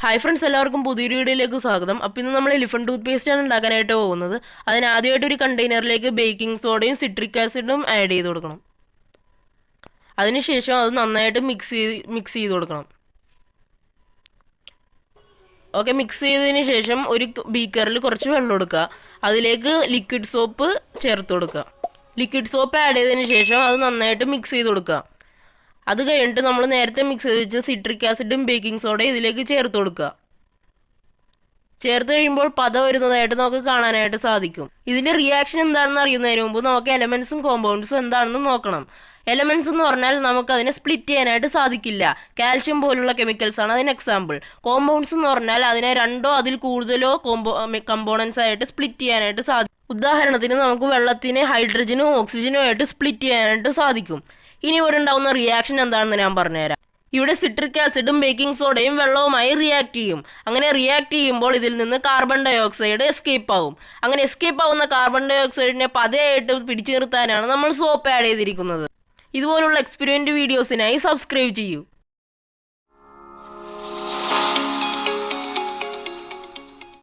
Hi friends, എല്ലാവർക്കും പുതിയൊരു വീഡിയോയിലേക്ക് സ്വാഗതം. അപ്പോൾ ഇന്ന് നമ്മൾ എലിഫന്റ് ടൂത്ത് പേസ്റ്റാണ് ഉണ്ടാക്കാനായിട്ട് പോകുന്നത്. അതിനാദ്യമായിട്ട് ഒരു കണ്ടെയ്നറിലേക്ക് ബേക്കിംഗ് സോഡയും സിട്രിക് ആസിഡും ആഡ് ചെയ്ത് കൊടുക്കണം. അതിനുശേഷം അത് നന്നായിട്ട് മിക്സ് ചെയ്ത് കൊടുക്കണം. ഓക്കെ, മിക്സ് ചെയ്തതിന് ശേഷം ഒരു ബീക്കറിൽ കുറച്ച് വെള്ളം കൊടുക്കുക. അതിലേക്ക് ലിക്വിഡ് സോപ്പ് ചേർത്ത് കൊടുക്കുക. ലിക്വിഡ് സോപ്പ് ആഡ് ചെയ്തതിന് ശേഷം അത് നന്നായിട്ട് മിക്സ് ചെയ്ത് കൊടുക്കുക. അത് കഴിഞ്ഞിട്ട് നമ്മൾ നേരത്തെ മിക്സ് ചെയ്ത് വെച്ച സിട്രിക് ആസിഡും ബേക്കിംഗ് സോഡയും ഇതിലേക്ക് ചേർത്ത് കൊടുക്കുക. ചേർത്ത് കഴിയുമ്പോൾ പത വരുന്നതായിട്ട് നമുക്ക് കാണാനായിട്ട് സാധിക്കും. ഇതിൻ്റെ റിയാക്ഷൻ എന്താണെന്ന് അറിയുന്നതിന് മുമ്പ് നമുക്ക് എലമെൻസും കോമ്പൗണ്ട്സും എന്താണെന്ന് നോക്കണം. എലമെൻസ് എന്ന് പറഞ്ഞാൽ നമുക്കതിനെ സ്പ്ലിറ്റ് ചെയ്യാനായിട്ട് സാധിക്കില്ല. കാൽഷ്യം പോലുള്ള കെമിക്കൽസ് ആണ് അതിന് എക്സാമ്പിൾ. കോമ്പൗണ്ട്സ് എന്ന് പറഞ്ഞാൽ അതിനെ രണ്ടോ അതിൽ കൂടുതലോ കമ്പോണൻസ് ആയിട്ട് സ്പ്ലിറ്റ് ചെയ്യാനായിട്ട് സാധിക്കും. ഉദാഹരണത്തിന് നമുക്ക് വെള്ളത്തിനെ ഹൈഡ്രജനും ഓക്സിജനും ആയിട്ട് സ്പ്ലിറ്റ് ചെയ്യാനായിട്ട് സാധിക്കും. ഇനി ഇവിടെ ഉണ്ടാകുന്ന റിയാക്ഷൻ എന്താണെന്ന് ഞാൻ പറഞ്ഞുതരാം. ഇവിടെ സിട്രിക് ആസിഡും ബേക്കിംഗ് സോഡയും വെള്ളവുമായി റിയാക്ട് ചെയ്യും. അങ്ങനെ റിയാക്ട് ചെയ്യുമ്പോൾ ഇതിൽ നിന്ന് കാർബൺ ഡൈ ഓക്സൈഡ് എസ്കേപ്പ് ആവും. അങ്ങനെ എസ്കേപ്പ് ആവുന്ന കാർബൺ ഡൈ ഓക്സൈഡിനെ പതയായിട്ട് പിടിച്ചു നിർത്താനാണ് നമ്മൾ സോപ്പ് ആഡ് ചെയ്തിരിക്കുന്നത്. ഇതുപോലുള്ള എക്സ്പെരിമെന്റ് വീഡിയോസിനായി സബ്സ്ക്രൈബ് ചെയ്യൂ.